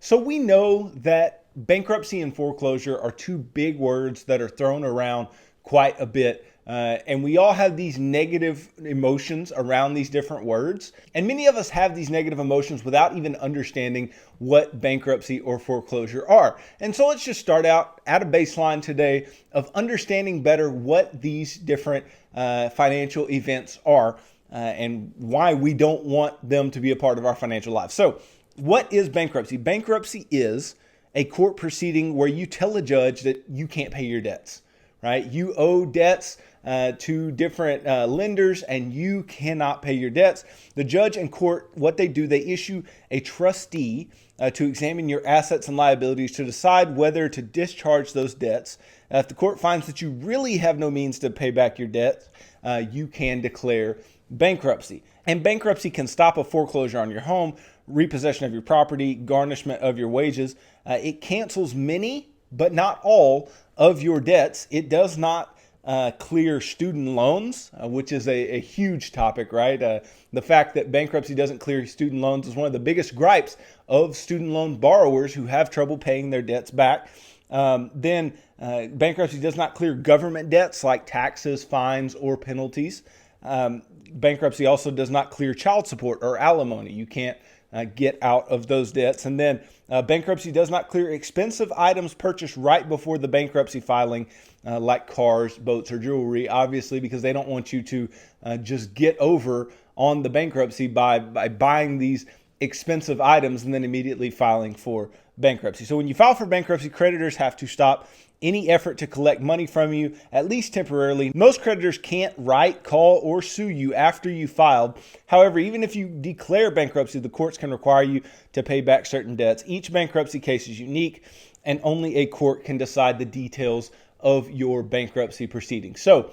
So we know that bankruptcy and foreclosure are two big words that are thrown around quite a bit. And we all have these negative emotions around these different words. And many of us have these negative emotions without even understanding what bankruptcy or foreclosure are. And so let's just start out at a baseline today of understanding better what these different financial events are and why we don't want them to be a part of our financial life. So, what is bankruptcy? Bankruptcy is a court proceeding where you tell a judge that you can't pay your debts, right? You owe debts to different lenders and you cannot pay your debts. The judge and court, what they do, they issue a trustee to examine your assets and liabilities to decide whether to discharge those debts. If the court finds that you really have no means to pay back your debts, you can declare bankruptcy. And bankruptcy can stop a foreclosure on your home, repossession of your property, garnishment of your wages. It cancels many, but not all, of your debts. It does not clear student loans, which is a huge topic, right? The fact that bankruptcy doesn't clear student loans is one of the biggest gripes of student loan borrowers who have trouble paying their debts back. Then bankruptcy does not clear government debts like taxes, fines, or penalties. Bankruptcy also does not clear child support or alimony. You can't get out of those debts. And then bankruptcy does not clear expensive items purchased right before the bankruptcy filing, like cars, boats, or jewelry, obviously, because they don't want you to just get over on the bankruptcy by buying these expensive items and then immediately filing for bankruptcy. So when you file for bankruptcy, creditors have to stop any effort to collect money from you, at least temporarily. Most creditors can't write, call, or sue you after you filed. However, even if you declare bankruptcy, the courts can require you to pay back certain debts. Each bankruptcy case is unique, and only a court can decide the details of your bankruptcy proceedings. So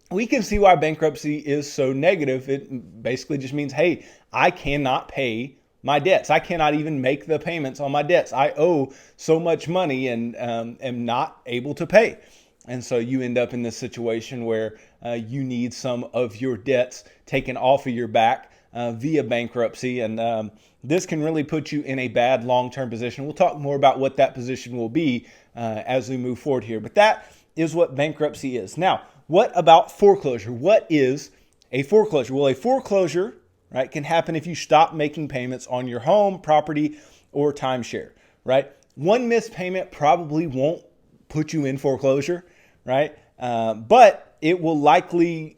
we can see why bankruptcy is so negative. It basically just means, hey, I cannot pay my debts. I cannot even make the payments on my debts. I owe so much money and am not able to pay. And so you end up in this situation where you need some of your debts taken off of your back via bankruptcy. And this can really put you in a bad long-term position. We'll talk more about what that position will be as we move forward here. But that is what bankruptcy is. Now, what about foreclosure? What is a foreclosure? Well, a foreclosure, right, can happen if you stop making payments on your home, property, or timeshare, right? One missed payment probably won't put you in foreclosure, right? But it will likely,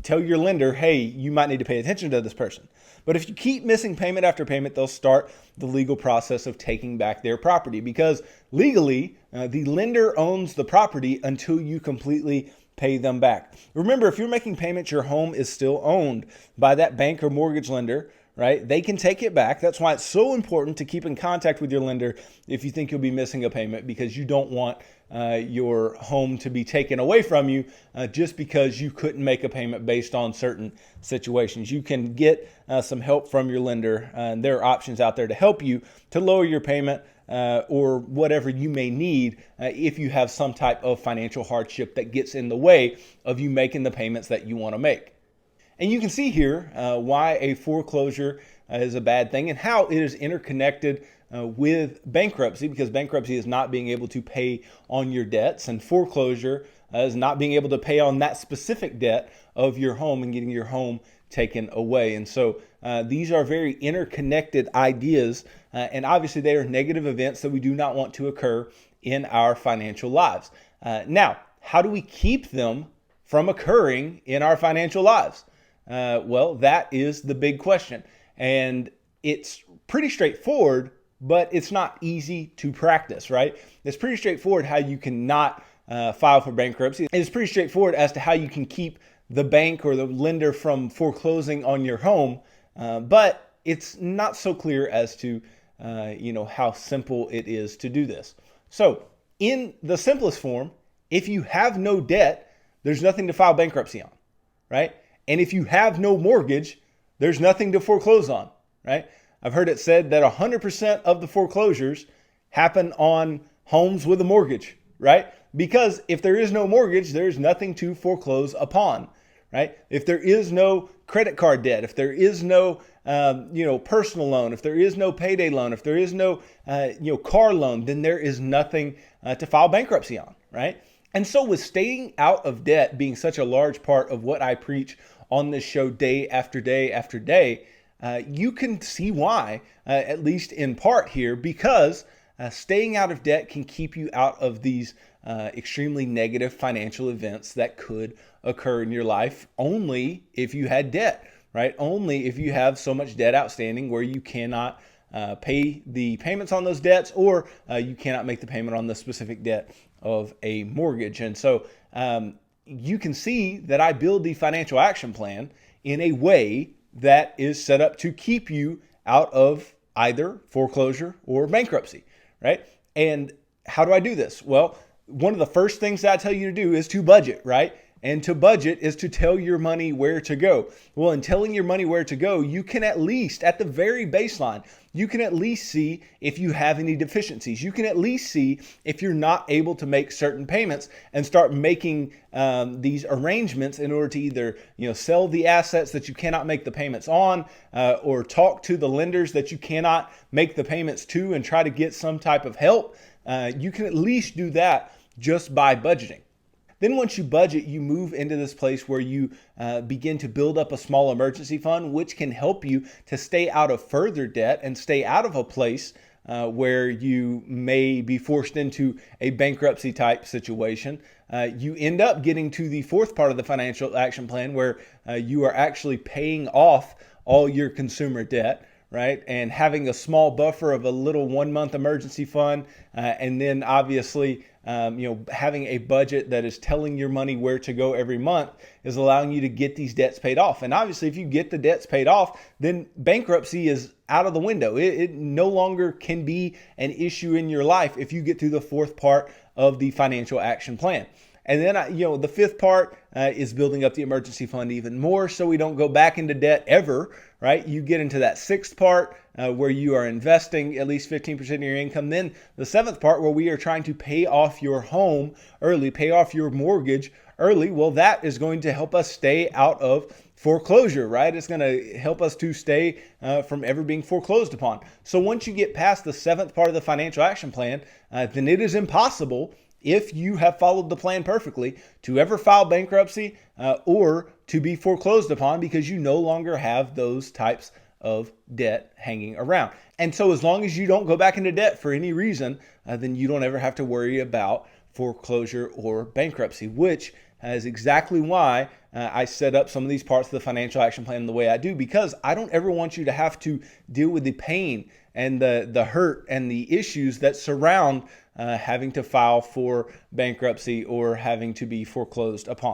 tell your lender, hey, you might need to pay attention to this person. But if you keep missing payment after payment, they'll start the legal process of taking back their property because legally, the lender owns the property until you completely pay them back. Remember, if you're making payments, your home is still owned by that bank or mortgage lender, right? They can take it back. That's why it's so important to keep in contact with your lender if you think you'll be missing a payment, because you don't want your home to be taken away from you just because you couldn't make a payment based on certain situations. You can get some help from your lender. There are options out there to help you to lower your payment or whatever you may need if you have some type of financial hardship that gets in the way of you making the payments that you want to make. And you can see here why a foreclosure is a bad thing and how it is interconnected with bankruptcy, because bankruptcy is not being able to pay on your debts, and foreclosure is not being able to pay on that specific debt of your home and getting your home taken away. And so these are very interconnected ideas, and obviously they are negative events that we do not want to occur in our financial lives. Now, how do we keep them from occurring in our financial lives? Well, that is the big question. And it's pretty straightforward, but it's not easy to practice, right? It's pretty straightforward how you cannot file for bankruptcy. It's pretty straightforward as to how you can keep the bank or the lender from foreclosing on your home, but it's not so clear as to how simple it is to do this. So in the simplest form, if you have no debt, there's nothing to file bankruptcy on, right? And if you have no mortgage, there's nothing to foreclose on, right? I've heard it said that 100% of the foreclosures happen on homes with a mortgage, right? Because if there is no mortgage, there's nothing to foreclose upon, right? If there is no credit card debt, if there is no personal loan, if there is no payday loan, if there is no car loan, then there is nothing to file bankruptcy on, right? And so with staying out of debt being such a large part of what I preach on this show day after day after day, you can see why, at least in part here, because staying out of debt can keep you out of these extremely negative financial events that could occur in your life only if you had debt, right? Only if you have so much debt outstanding where you cannot pay the payments on those debts, or you cannot make the payment on the specific debt of a mortgage. And so you can see that I build the financial action plan in a way that is set up to keep you out of either foreclosure or bankruptcy, right? And how do I do this? Well, one of the first things that I tell you to do is to budget, right? And to budget is to tell your money where to go. Well, in telling your money where to go, you can at least, at the very baseline, you can at least see if you have any deficiencies. You can at least see if you're not able to make certain payments and start making these arrangements in order to either sell the assets that you cannot make the payments on, or talk to the lenders that you cannot make the payments to and try to get some type of help. You can at least do that just by budgeting. Then once you budget, you move into this place where you begin to build up a small emergency fund, which can help you to stay out of further debt and stay out of a place where you may be forced into a bankruptcy type situation. You end up getting to the fourth part of the financial action plan where you are actually paying off all your consumer debt, right? And having a small buffer of a little 1 month emergency fund. And then obviously, having a budget that is telling your money where to go every month is allowing you to get these debts paid off. And obviously, if you get the debts paid off, then bankruptcy is out of the window. It no longer can be an issue in your life if you get through the fourth part of the financial action plan. And then, the fifth part is building up the emergency fund even more so we don't go back into debt ever, right? You get into that sixth part where you are investing at least 15% of your income. Then the seventh part where we are trying to pay off your home early, pay off your mortgage early. Well, that is going to help us stay out of foreclosure, right? It's going to help us to stay from ever being foreclosed upon. So once you get past the seventh part of the financial action plan, then it is impossible, if you have followed the plan perfectly, to ever file bankruptcy or to be foreclosed upon, because you no longer have those types of debt hanging around. And so as long as you don't go back into debt for any reason, then you don't ever have to worry about foreclosure or bankruptcy, which is exactly why I set up some of these parts of the financial action plan the way I do, because I don't ever want you to have to deal with the pain and the hurt and the issues that surround having to file for bankruptcy or having to be foreclosed upon.